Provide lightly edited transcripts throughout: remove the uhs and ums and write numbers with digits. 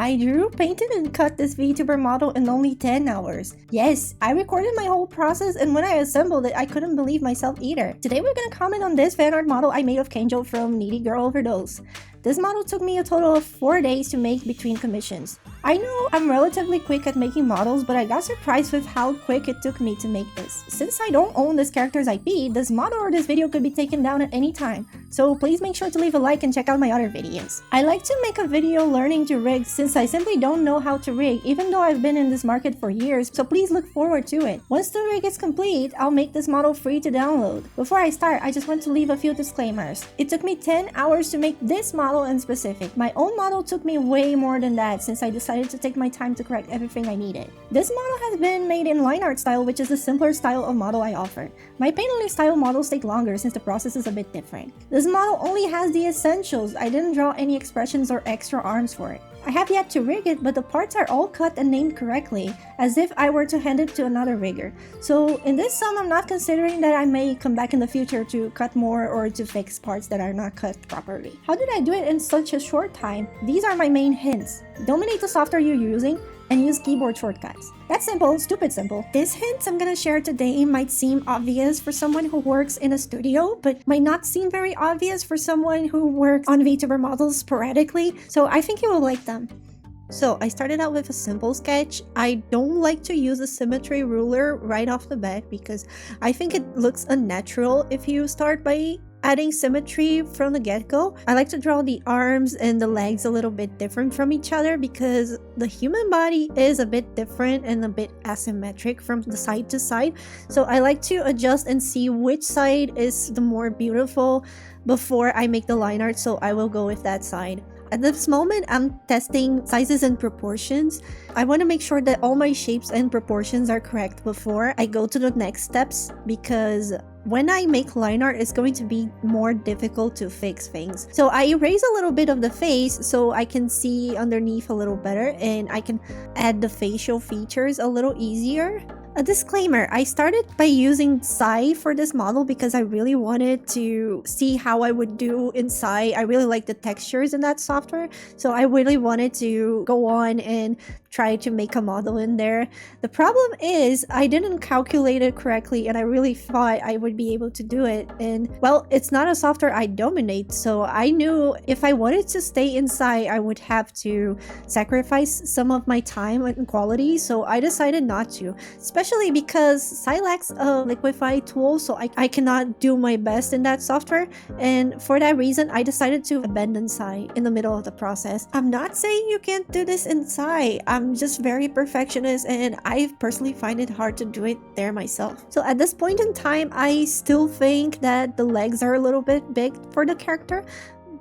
I drew, painted, and cut this VTuber model in only 10 hours. Yes, I recorded my whole process, and when I assembled it, I couldn't believe myself either. Today we're gonna comment on this fan art model I made of Kenjo from Needy Girl Overdose. This model took me a total of 4 days to make between commissions. I know I'm relatively quick at making models, but I got surprised with how quick it took me to make this. Since I don't own this character's IP, this model or this video could be taken down at any time, so please make sure to leave a like and check out my other videos. I like to make a video learning to rig since I simply don't know how to rig, even though I've been in this market for years, so please look forward to it. Once the rig is complete, I'll make this model free to download. Before I start, I just want to leave a few disclaimers. It took me 10 hours to make this model in specific. My own model took me way more than that since I decided to take my time to correct everything I needed. This model has been made in line art style, which is the simpler style of model I offer. My paint-only style models take longer since the process is a bit different. This model only has the essentials. I didn't draw any expressions or extra arms for it. I have yet to rig it, but the parts are all cut and named correctly, as if I were to hand it to another rigger. So in this sum, I'm not considering that I may come back in the future to cut more or to fix parts that are not cut properly. How did I do it in such a short time? These are my main hints. Dominate the software you're using and use keyboard shortcuts. That's simple, stupid simple. These hints I'm gonna share today might seem obvious for someone who works in a studio, but might not seem very obvious for someone who works on VTuber models sporadically, so I think you will like them. So I started out with a simple sketch. I don't like to use a symmetry ruler right off the bat because I think it looks unnatural if you start by adding symmetry from the get-go. I like to draw the arms and the legs a little bit different from each other because the human body is a bit different and a bit asymmetric from the side to side. So I like to adjust and see which side is the more beautiful before I make the line art, so I will go with that side. At this moment, I'm testing sizes and proportions. I want to make sure that all my shapes and proportions are correct before I go to the next steps, because when I make line art, it's going to be more difficult to fix things. So I erase a little bit of the face so I can see underneath a little better, and I can add the facial features a little easier. A disclaimer, I started by using Sai for this model because I really wanted to see how I would do in Sai. I really like the textures in that software, so I really wanted to go on and try to make a model in there. The problem is I didn't calculate it correctly, and I really thought I would be able to do it. And well, it's not a software I dominate, so I knew if I wanted to stay in Sai, I would have to sacrifice some of my time and quality, so I decided not to. Especially because Sai lacks a liquify tool, so I cannot do my best in that software, and for that reason I decided to abandon Sai in the middle of the process. I'm not saying you can't do this in Sai, I'm just very perfectionist and I personally find it hard to do it there myself. So at this point in time, I still think that the legs are a little bit big for the character,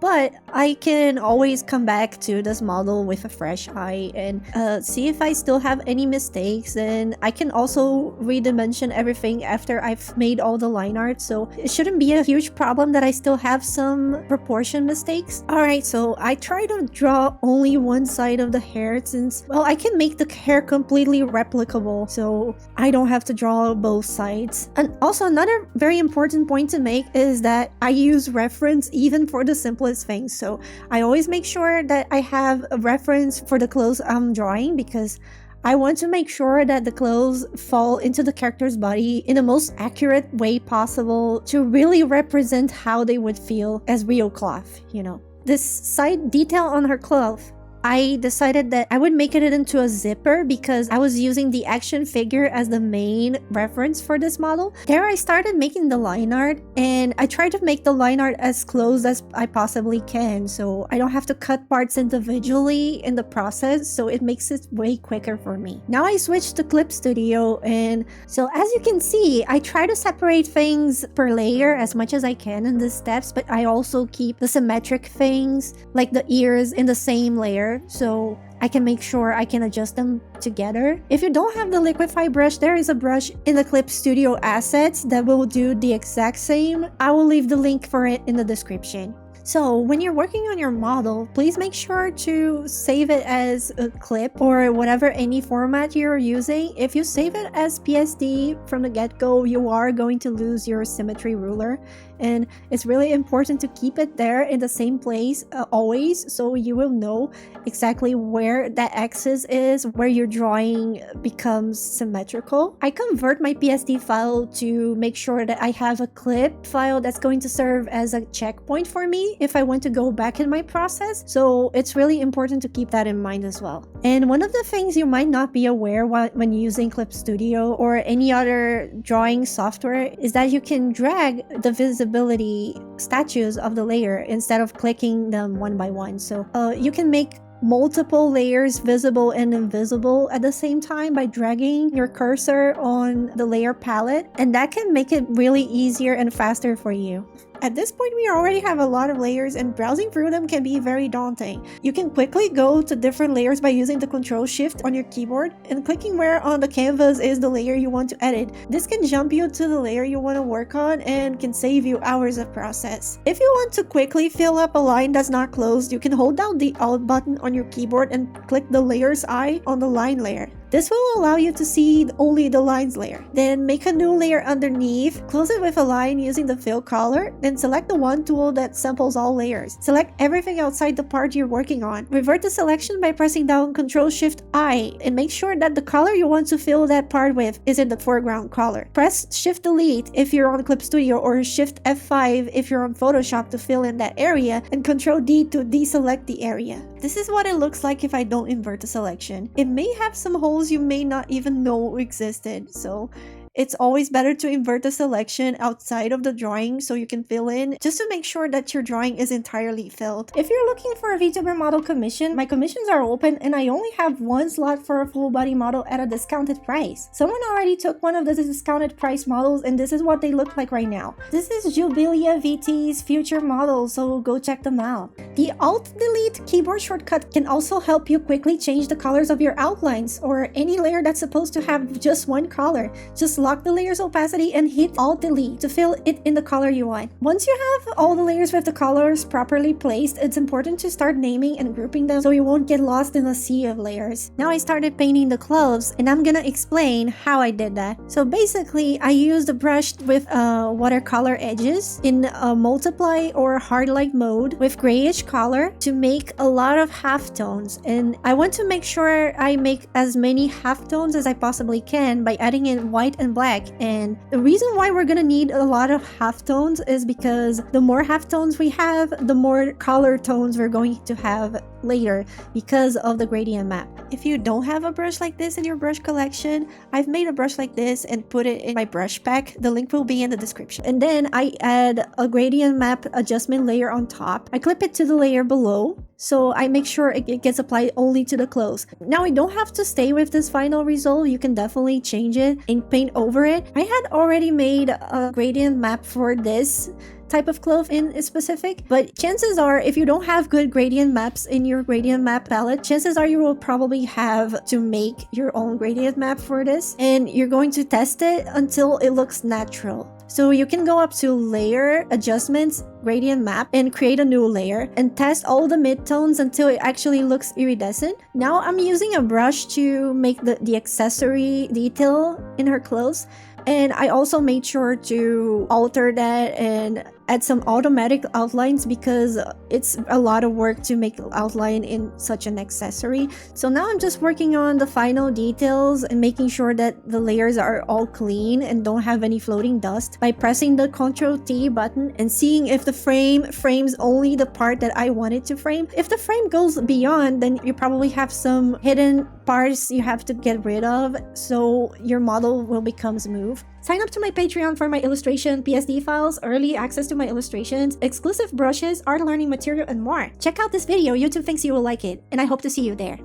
but I can always come back to this model with a fresh eye and see if I still have any mistakes, and I can also redimension everything after I've made all the line art, so it shouldn't be a huge problem that I still have some proportion mistakes. Alright, so I try to draw only one side of the hair since, well, I can make the hair completely replicable, so I don't have to draw both sides. And also another very important point to make is that I use reference even for the simplest things, so I always make sure that I have a reference for the clothes I'm drawing because I want to make sure that the clothes fall into the character's body in the most accurate way possible to really represent how they would feel as real cloth, you know. This side detail on her cloth, I decided that I would make it into a zipper because I was using the action figure as the main reference for this model. There I started making the line art, and I tried to make the line art as close as I possibly can so I don't have to cut parts individually in the process, so it makes it way quicker for me. Now I switched to Clip Studio, and so as you can see, I try to separate things per layer as much as I can in the steps, but I also keep the symmetric things like the ears in the same layer, so I can make sure I can adjust them together. If you don't have the liquify brush, there is a brush in the Clip Studio assets that will do the exact same. I will leave the link for it in the description. So when you're working on your model, please make sure to save it as a clip or whatever any format you're using. If you save it as PSD from the get-go, you are going to lose your symmetry ruler, and it's really important to keep it there in the same place always, so you will know exactly where that axis is, where your drawing becomes symmetrical. I convert my PSD file to make sure that I have a clip file that's going to serve as a checkpoint for me if I want to go back in my process, so it's really important to keep that in mind as well. And one of the things you might not be aware when using Clip Studio or any other drawing software is that you can drag the visibility statues of the layer instead of clicking them one by one. So you can make multiple layers visible and invisible at the same time by dragging your cursor on the layer palette, and that can make it really easier and faster for you. At this point, we already have a lot of layers, and browsing through them can be very daunting. You can quickly go to different layers by using the Ctrl-Shift on your keyboard and clicking where on the canvas is the layer you want to edit. This can jump you to the layer you want to work on and can save you hours of process. If you want to quickly fill up a line that's not closed, you can hold down the Alt button on your keyboard and click the layer's eye on the line layer. This will allow you to see only the lines layer. Then make a new layer underneath, close it with a line using the fill color, then select the one tool that samples all layers. Select everything outside the part you're working on. Revert the selection by pressing down Ctrl-Shift-I and make sure that the color you want to fill that part with is in the foreground color. Press Shift-Delete if you're on Clip Studio or Shift-F5 if you're on Photoshop to fill in that area, and Ctrl-D to deselect the area. This is what it looks like if I don't invert the selection. It may have some holes you may not even know existed, so it's always better to invert the selection outside of the drawing so you can fill in, just to make sure that your drawing is entirely filled. If you're looking for a VTuber model commission, my commissions are open and I only have one slot for a full body model at a discounted price. Someone already took one of the discounted price models and this is what they look like right now. This is Jubilia VT's future model, so go check them out. The Alt-Delete keyboard shortcut can also help you quickly change the colors of your outlines or any layer that's supposed to have just one color. Just lock the layer's opacity and hit Alt-Delete to fill it in the color you want. Once you have all the layers with the colors properly placed, it's important to start naming and grouping them so you won't get lost in a sea of layers. Now I started painting the clothes and I'm gonna explain how I did that. So basically, I used a brush with watercolor edges in a multiply or hard light mode with grayish color to make a lot of halftones, and I want to make sure I make as many halftones as I possibly can by adding in white and black. And the reason why we're gonna need a lot of halftones is because the more halftones we have, the more color tones we're going to have later because of the gradient map. If you don't have a brush like this in your brush collection, I've made a brush like this and put it in my brush pack. The link will be in the description. And then I add a gradient map adjustment layer on top. I clip it to the layer below, so I make sure it gets applied only to the clothes. Now I don't have to stay with this final result. You can definitely change it and paint over it. I had already made a gradient map for this type of cloth in specific, but chances are if you don't have good gradient maps in your gradient map palette, chances are you will probably have to make your own gradient map for this, and you're going to test it until it looks natural. So you can go up to layer adjustments, gradient map, and create a new layer and test all the midtones until it actually looks iridescent. Now I'm using a brush to make the accessory detail in her clothes, and I also made sure to alter that and add some automatic outlines because it's a lot of work to make outline in such an accessory. So now I'm just working on the final details and making sure that the layers are all clean and don't have any floating dust by pressing the Ctrl-T button and seeing if the frame frames only the part that I wanted to frame. If the frame goes beyond, then you probably have some hidden parts you have to get rid of so your model will become smooth. Sign up to my Patreon for my illustration PSD files, early access to my illustrations, exclusive brushes, art learning material, and more. Check out this video, YouTube thinks you will like it, and I hope to see you there.